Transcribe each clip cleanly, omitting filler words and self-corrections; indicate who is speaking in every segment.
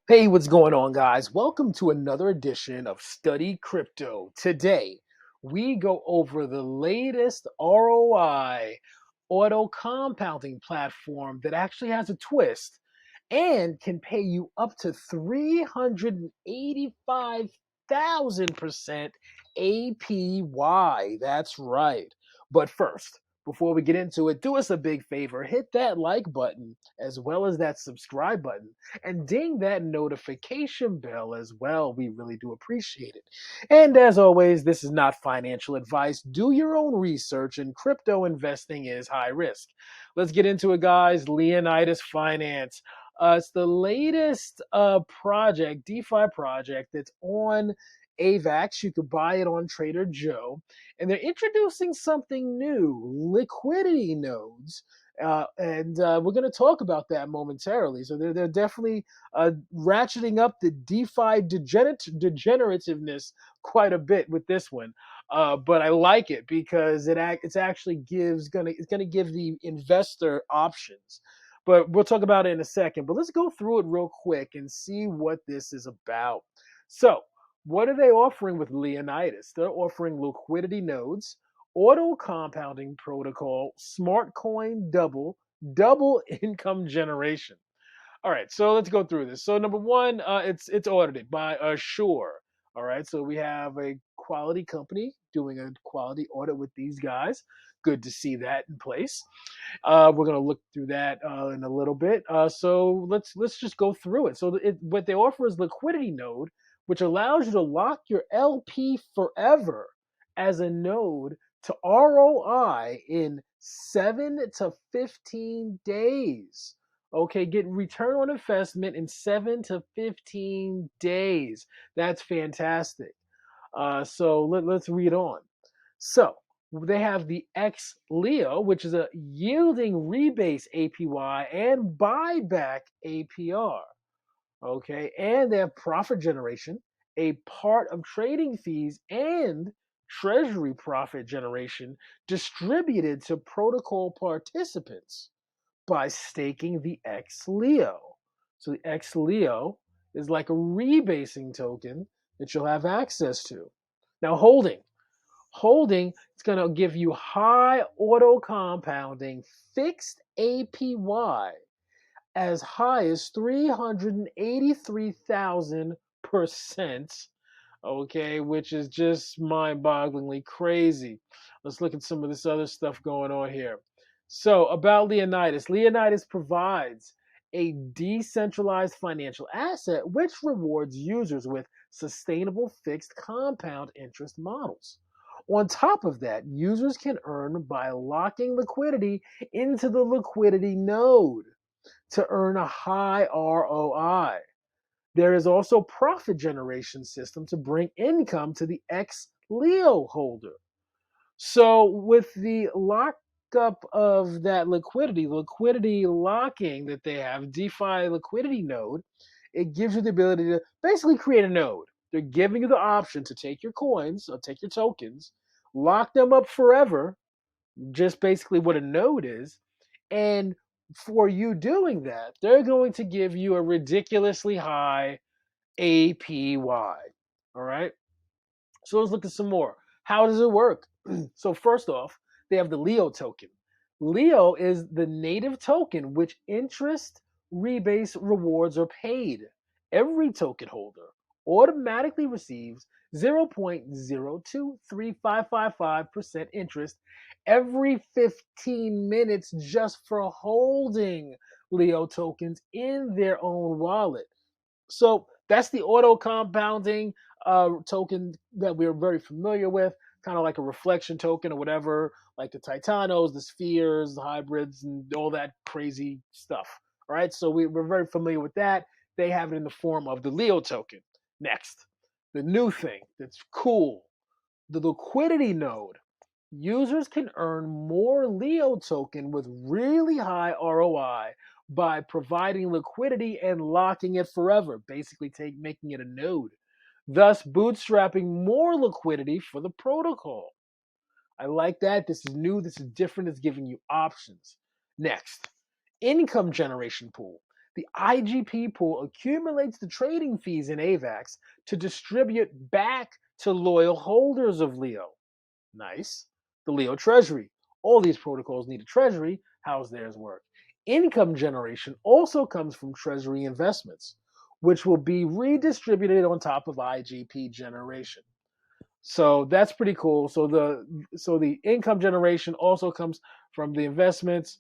Speaker 1: Hey, what's going on, guys? Welcome to another edition of Study Crypto. Today, we go over the latest ROI auto compounding platform that actually has a twist and can pay you up to 385,000% APY. That's right. But first, before we get into it, do us a big favor, hit that like button as well as that subscribe button and ding that notification bell as well. We really do appreciate it. And as always, this is not financial advice. Do your own research, and crypto investing is high risk. Let's get into it, guys. Leonidas Finance. It's the latest project, DeFi project that's on AVAX. You could buy it on Trader Joe. And they're introducing something new, liquidity nodes. And we're going to talk about that momentarily. So they're definitely ratcheting up the DeFi degenerativeness quite a bit with this one. But I like it because it's actually it's gonna give the investor options. But we'll talk about it in a second. But let's go through it real quick and see what this is about. So, what are they offering with Leonidas? They're offering liquidity nodes, auto compounding protocol, smart coin double income generation. All right, so let's go through this. So number one, it's audited by Assure. All right, so we have a quality company doing a quality audit with these guys. Good to see that in place. We're gonna look through that in a little bit. So let's just go through it. So what they offer is liquidity node, which allows you to lock your LP forever as a node to ROI in 7 to 15 days. Okay, get return on investment in 7 to 15 days. That's fantastic. So let's read on. So they have the X Leo, which is a yielding rebase APY and buyback APR. Okay, and they have profit generation, a part of trading fees, and treasury profit generation distributed to protocol participants by staking the X Leo. So the X Leo is like a rebasing token that you'll have access to. Now, holding, it's going to give you high auto compounding fixed APY as high as 383,000%. Okay, which is just mind-bogglingly crazy. Let's look at some of this other stuff going on here. So, about Leonidas. Leonidas provides a decentralized financial asset which rewards users with sustainable fixed compound interest models. On top of that, users can earn by locking liquidity into the liquidity node to earn a high ROI. There is also profit generation system to bring income to the ex Leo holder. So with the lockup of that liquidity locking that they have, DeFi liquidity node, it gives you the ability to basically create a node. They're giving you the option to take your coins or take your tokens, lock them up forever, just basically what a node is. And for you doing that, they're going to give you a ridiculously high APY. All right. So let's look at some more. How does it work? So, first off, they have the Leo token. Leo is the native token which interest, rebase, rewards are paid. Every token holder automatically receives 0.023555% interest every 15 minutes just for holding Leo tokens in their own wallet. So that's the auto compounding token that we're very familiar with, kind of like a reflection token or whatever, like the Titanos, the Spheres, the hybrids, and all that crazy stuff. All right, so we're very familiar with that. They have it in the form of the Leo token. Next, the new thing that's cool, the liquidity node. Users can earn more Leo token with really high ROI by providing liquidity and locking it forever, basically making it a node, thus bootstrapping more liquidity for the protocol. I like that. This is new, this is different, it's giving you options. Next, income generation pool. The IGP pool accumulates the trading fees in AVAX to distribute back to loyal holders of Leo. Nice. The Leo Treasury. All these protocols need a treasury. How's theirs work? Income generation also comes from treasury investments, which will be redistributed on top of IGP generation. So that's pretty cool. So the income generation also comes from the investments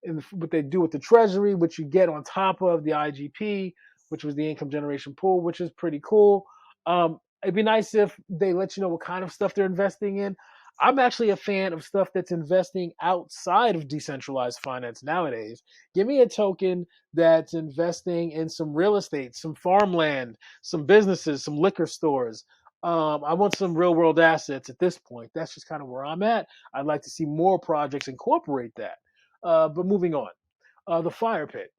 Speaker 1: and what they do with the treasury, which you get on top of the IGP, which was the income generation pool, which is pretty cool. It'd be nice if they let you know what kind of stuff they're investing in. I'm actually a fan of stuff that's investing outside of decentralized finance nowadays. Give me a token that's investing in some real estate, some farmland, some businesses, some liquor stores. I want some real world assets at this point. That's just kind of where I'm at. I'd like to see more projects incorporate that. But moving on, the fire pit.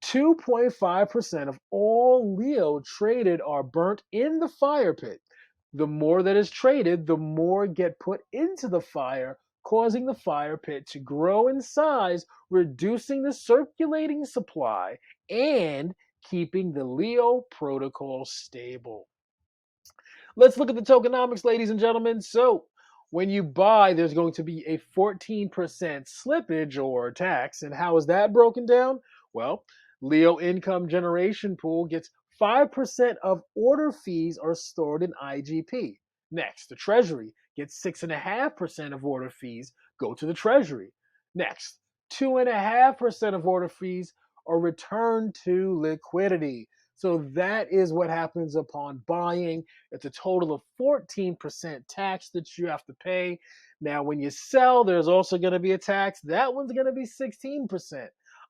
Speaker 1: 2.5% of all Leo traded are burnt in the fire pit. The more that is traded, the more get put into the fire, causing the fire pit to grow in size, reducing the circulating supply and keeping the Leo protocol stable. Let's look at the tokenomics, ladies and gentlemen. So, when you buy, there's going to be a 14% slippage or tax. And how is that broken down? Well, Leo Income Generation Pool gets 5% of order fees are stored in IGP. Next, the Treasury gets 6.5% of order fees go to the Treasury. Next, 2.5% of order fees are returned to liquidity. So that is what happens upon buying. It's a total of 14% tax that you have to pay. Now, when you sell, there's also going to be a tax. That one's going to be 16%.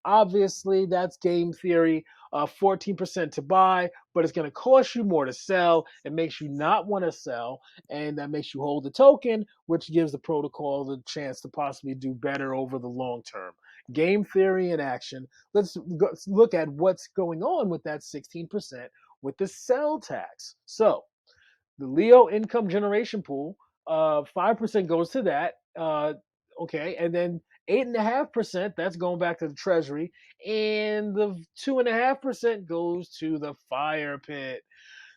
Speaker 1: Obviously, that's game theory. 14% to buy, but it's going to cost you more to sell. It makes you not want to sell, and that makes you hold the token, which gives the protocol the chance to possibly do better over the long term. Game theory in action. Let's look at what's going on with that 16% with the sell tax. So, the Leo income generation pool, 5% goes to that. Okay, and then 8.5% that's going back to the treasury, and the 2.5% goes to the fire pit.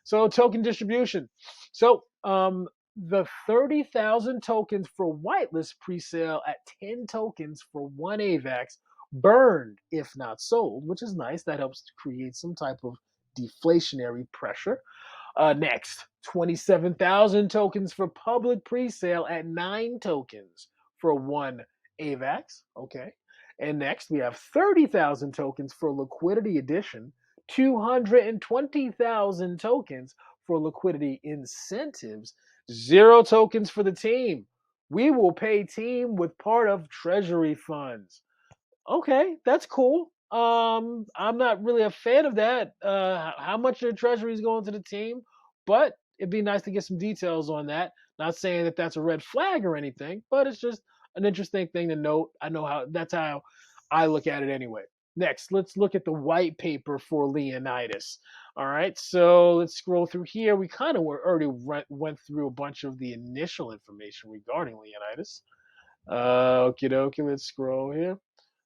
Speaker 1: So token distribution. So the 30,000 tokens for whitelist presale at 10 tokens for one AVAX burned if not sold, which is nice. That helps to create some type of deflationary pressure. Next, 27,000 tokens for public presale at 9 tokens for one AVAX. Okay. And next, we have 30,000 tokens for liquidity edition, 220,000 tokens for liquidity incentives, 0 tokens for the team. We will pay team with part of treasury funds. Okay, that's cool. I'm not really a fan of that. How much of the treasury is going to the team, but it'd be nice to get some details on that. Not saying that that's a red flag or anything, but it's just an interesting thing to note. I know how that's how I look at it anyway. Next, let's look at the white paper for Leonidas. All right, so let's scroll through here. We kind of already went through a bunch of the initial information regarding Leonidas. Okie dokie, let's scroll here.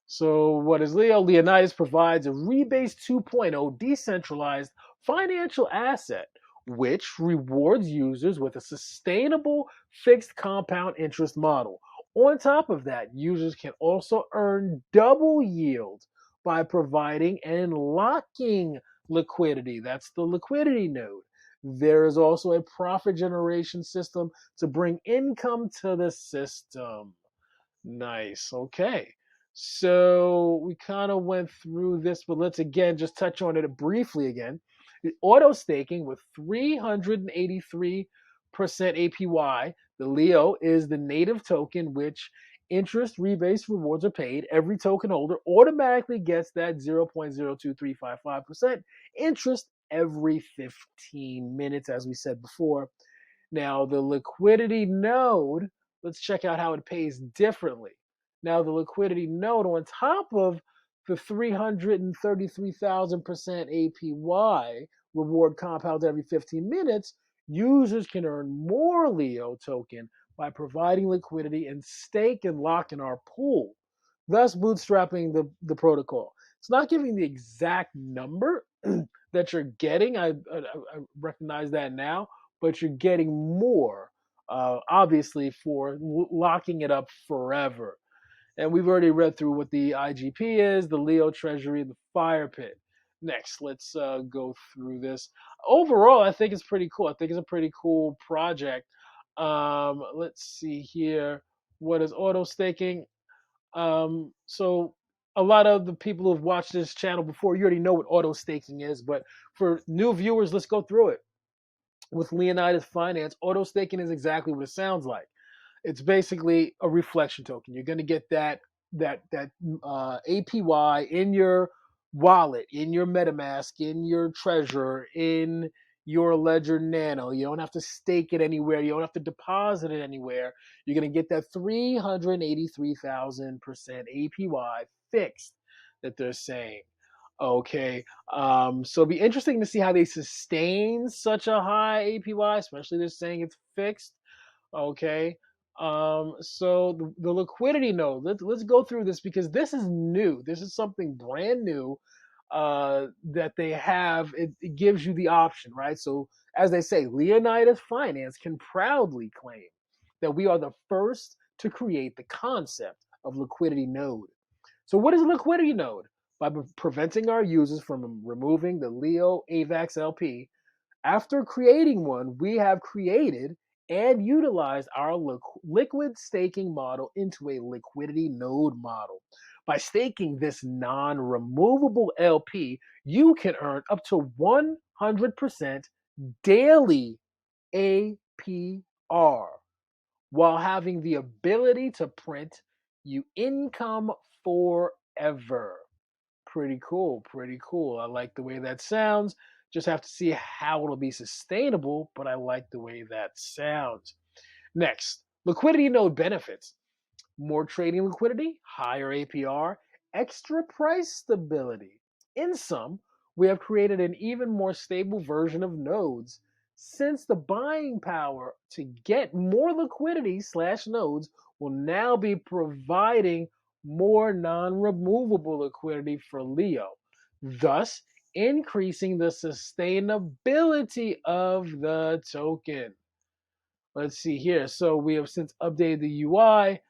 Speaker 1: So, what is Leo? Leonidas provides a rebase 2.0 decentralized financial asset, which rewards users with a sustainable fixed compound interest model. On top of that, users can also earn double yield by providing and locking liquidity. That's the liquidity node. There is also a profit generation system to bring income to the system. Nice. Okay. So we kind of went through this, but let's again just touch on it briefly again. The auto staking with 383% APY. The Leo is the native token which interest rebase rewards are paid. Every token holder automatically gets that 0.02355% interest every 15 minutes, as we said before. Now, the liquidity node, let's check out how it pays differently. Now, the liquidity node, on top of the 333,000% APY reward compounds every 15 minutes, users can earn more Leo token by providing liquidity and stake and lock in our pool, thus bootstrapping the protocol. It's not giving the exact number that you're getting. I recognize that now, but you're getting more, obviously, for locking it up forever. And we've already read through what the IGP is, the Leo Treasury, the Fire Pit. Next, let's go through this. Overall, I think it's pretty cool. I think it's a pretty cool project. Let's see here. What is auto staking? So a lot of the people who've watched this channel before, you already know what auto staking is. But for new viewers, let's go through it. With Leonidas Finance, auto staking is exactly what it sounds like. It's basically a reflection token. You're going to get that APY in your wallet, in your MetaMask, in your Treasure, in your Ledger Nano. You don't have to stake it anywhere. You don't have to deposit it anywhere. You're going to get that 383,000% APY fixed that they're saying. Okay, so it'll be interesting to see how they sustain such a high APY, especially they're saying it's fixed. Okay. So the liquidity node, let's go through this because this is new. This is something brand new that they have. It gives you the option, right? So as they say, Leonidas Finance can proudly claim that we are the first to create the concept of liquidity node. So what is a liquidity node? By preventing our users from removing the Leo AVAX LP, after creating one, we have created and utilized our liquid staking model into a liquidity node model. By staking this non-removable LP, you can earn up to 100% daily APR while having the ability to print you income forever. Pretty cool, pretty cool. I like the way that sounds. Just have to see how it'll be sustainable, but I like the way that sounds. Next, liquidity node benefits. More trading liquidity, higher APR, extra price stability. In sum, we have created an even more stable version of nodes since the buying power to get more liquidity slash nodes will now be providing more non-removable liquidity for Leo, thus increasing the sustainability of the token. Let's see here. So we have since updated the UI,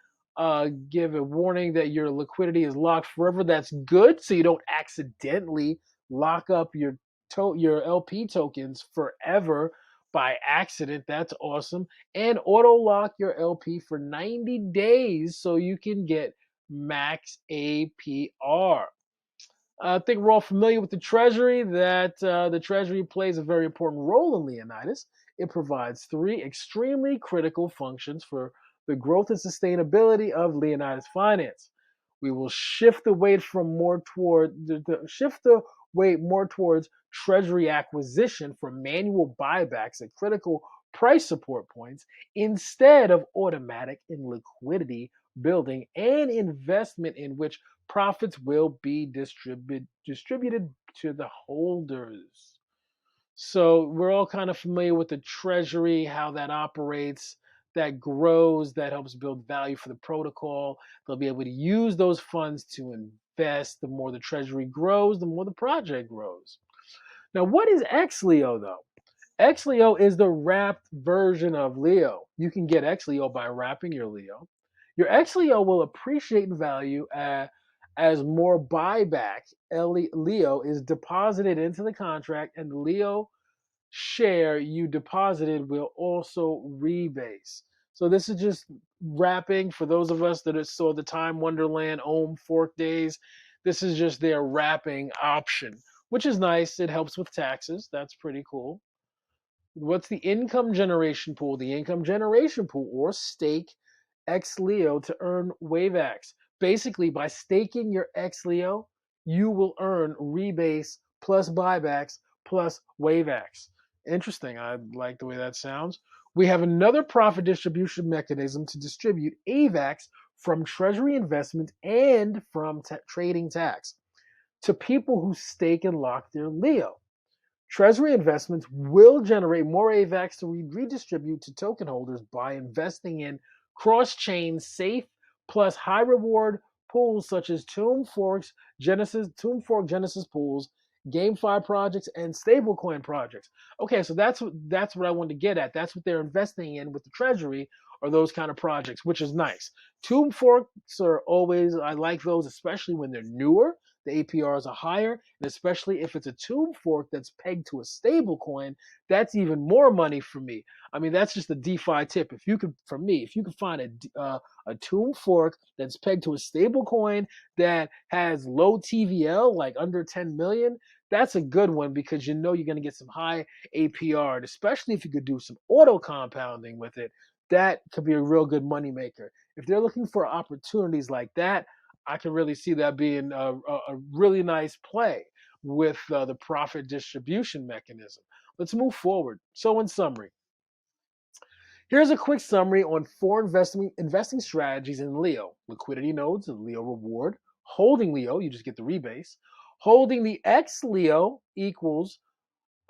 Speaker 1: give a warning that your liquidity is locked forever. That's good, so you don't accidentally lock up your LP tokens forever by accident. That's awesome. And auto lock your LP for 90 days so you can get max APR. I think we're all familiar with the Treasury, that the Treasury plays a very important role in Leonidas. It provides three extremely critical functions for the growth and sustainability of Leonidas finance. We will shift the weight from more toward shift the weight more towards Treasury acquisition for manual buybacks at critical price support points instead of automatic and liquidity building and investment in which profits will be distributed to the holders. So we're all kind of familiar with the treasury, how that operates, that grows, that helps build value for the protocol. They'll be able to use those funds to invest. The more the treasury grows, the more the project grows. Now, what is XLEO though? XLEO is the wrapped version of Leo. You can get XLEO by wrapping your Leo. Your XLEO will appreciate in value as more buyback Leo is deposited into the contract, and the Leo share you deposited will also rebase. So this is just wrapping for those of us that saw the Time Wonderland Ohm Fork days. This is just their wrapping option, which is nice. It helps with taxes. That's pretty cool. What's the income generation pool? The income generation pool, or stake XLEO to earn WaveX. Basically, by staking your XLEO, you will earn rebase plus buybacks plus WaveX. Interesting. I like the way that sounds. We have another profit distribution mechanism to distribute AVAX from treasury investment and from trading tax to people who stake and lock their Leo. Treasury investments will generate more AVAX to redistribute to token holders by investing in cross-chain safe plus high reward pools such as Tomb Fork Genesis pools, GameFi projects, and stablecoin projects. Okay, so that's what I wanted to get at. That's what they're investing in with the treasury, or those kind of projects, which is nice. Tomb Forks are always, I like those, especially when they're newer. The APRs are higher, and especially if it's a Tomb Fork that's pegged to a stable coin, that's even more money for me. I mean, that's just a DeFi tip. If you could, for me, if you could find a Tomb Fork that's pegged to a stable coin that has low TVL, like under 10 million, that's a good one because you know you're going to get some high APR, and especially if you could do some auto compounding with it, that could be a real good money maker. If they're looking for opportunities like that, I can really see that being a really nice play with the profit distribution mechanism. Let's move forward. So, in summary, here's a quick summary on four investing strategies in Leo: liquidity nodes, and Leo reward; holding Leo, you just get the rebase; holding the X Leo equals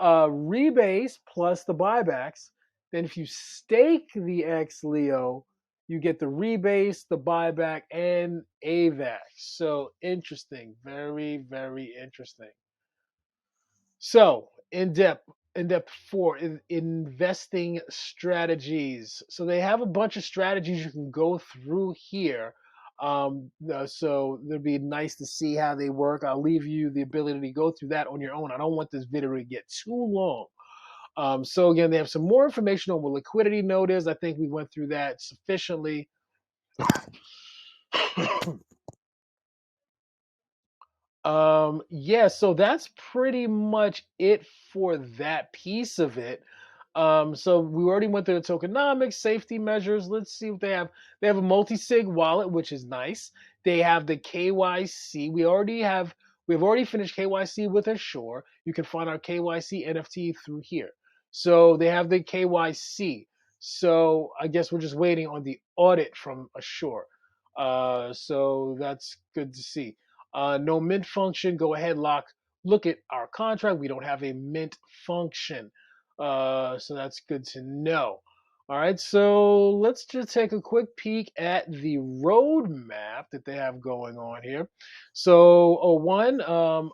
Speaker 1: rebase plus the buybacks. Then if you stake the X Leo, you get the rebase, the buyback, and AVAX. So interesting, very, very interesting. So in depth four, investing strategies. So they have a bunch of strategies you can go through here. So it'd be nice to see how they work. I'll leave you the ability to go through that on your own. I don't want this video to get too long. So again, they have some more information on what liquidity node is. I think we went through that sufficiently. Yeah, so that's pretty much it for that piece of it. So we already went through the tokenomics, safety measures. Let's see what they have. They have a multi-sig wallet, which is nice. They have the KYC. We've already finished KYC with Assure. You can find our KYC NFT through here. So they have the KYC. So I guess we're just waiting on the audit from Assure. So that's good to see. No mint function. Go ahead, look at our contract. We don't have a mint function. So that's good to know. All right, so let's just take a quick peek at the roadmap that they have going on here. So, one,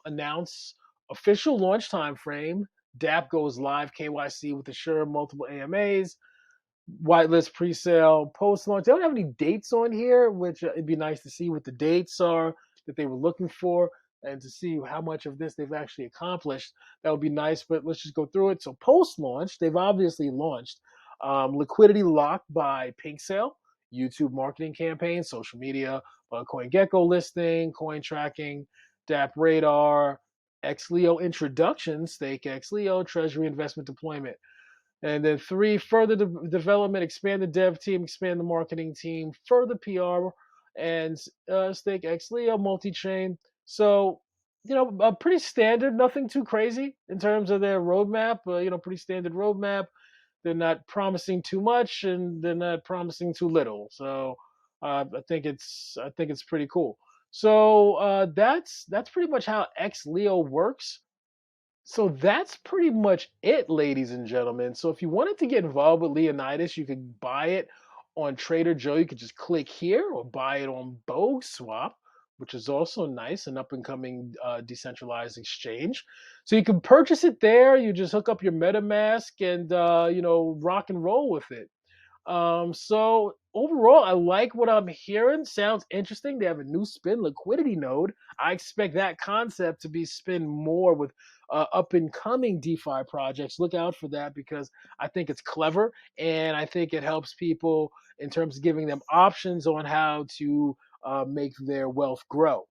Speaker 1: announce official launch time frame. DApp goes live, KYC with Assure, multiple AMAs, whitelist pre-sale, post-launch. They don't have any dates on here, which it'd be nice to see what the dates are that they were looking for and to see how much of this they've actually accomplished. That would be nice, but let's just go through it. So post-launch, they've obviously launched liquidity lock by Pink Sale, YouTube marketing campaign, social media, CoinGecko listing, coin tracking, DApp radar, XLEO introduction, stake XLEO, treasury investment deployment. And then three, further development, expand the dev team, expand the marketing team, further PR, and stake XLEO multi-chain. So, pretty standard, nothing too crazy in terms of their roadmap. Pretty standard roadmap. They're not promising too much, and they're not promising too little. So, I think it's pretty cool. So that's pretty much how XLEO works. So that's pretty much it, ladies and gentlemen. So if you wanted to get involved with Leonidas, you could buy it on Trader Joe. You could just click here or buy it on Bogue Swap, which is also nice, an up-and-coming decentralized exchange. So you can purchase it there. You just hook up your MetaMask and, rock and roll with it. So overall, I like what I'm hearing. Sounds interesting. They have a new spin, liquidity node. I expect that concept to be spin more with up and coming DeFi projects. Look out for that because I think it's clever and I think it helps people in terms of giving them options on how to make their wealth grow.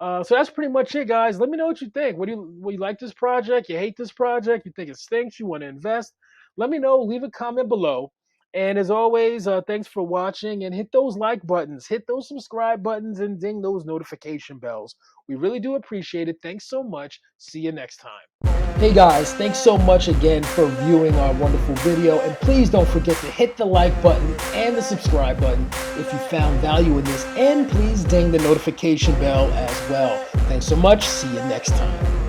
Speaker 1: So that's pretty much it, guys. Let me know what you think. What do you like this project? You hate this project? You think it stinks? You want to invest? Let me know. Leave a comment below. And as always, thanks for watching and hit those like buttons, hit those subscribe buttons, and ding those notification bells. We really do appreciate it. Thanks so much. See you next time. Hey guys, thanks so much again for viewing our wonderful video. And please don't forget to hit the like button and the subscribe button if you found value in this. And please ding the notification bell as well. Thanks so much. See you next time.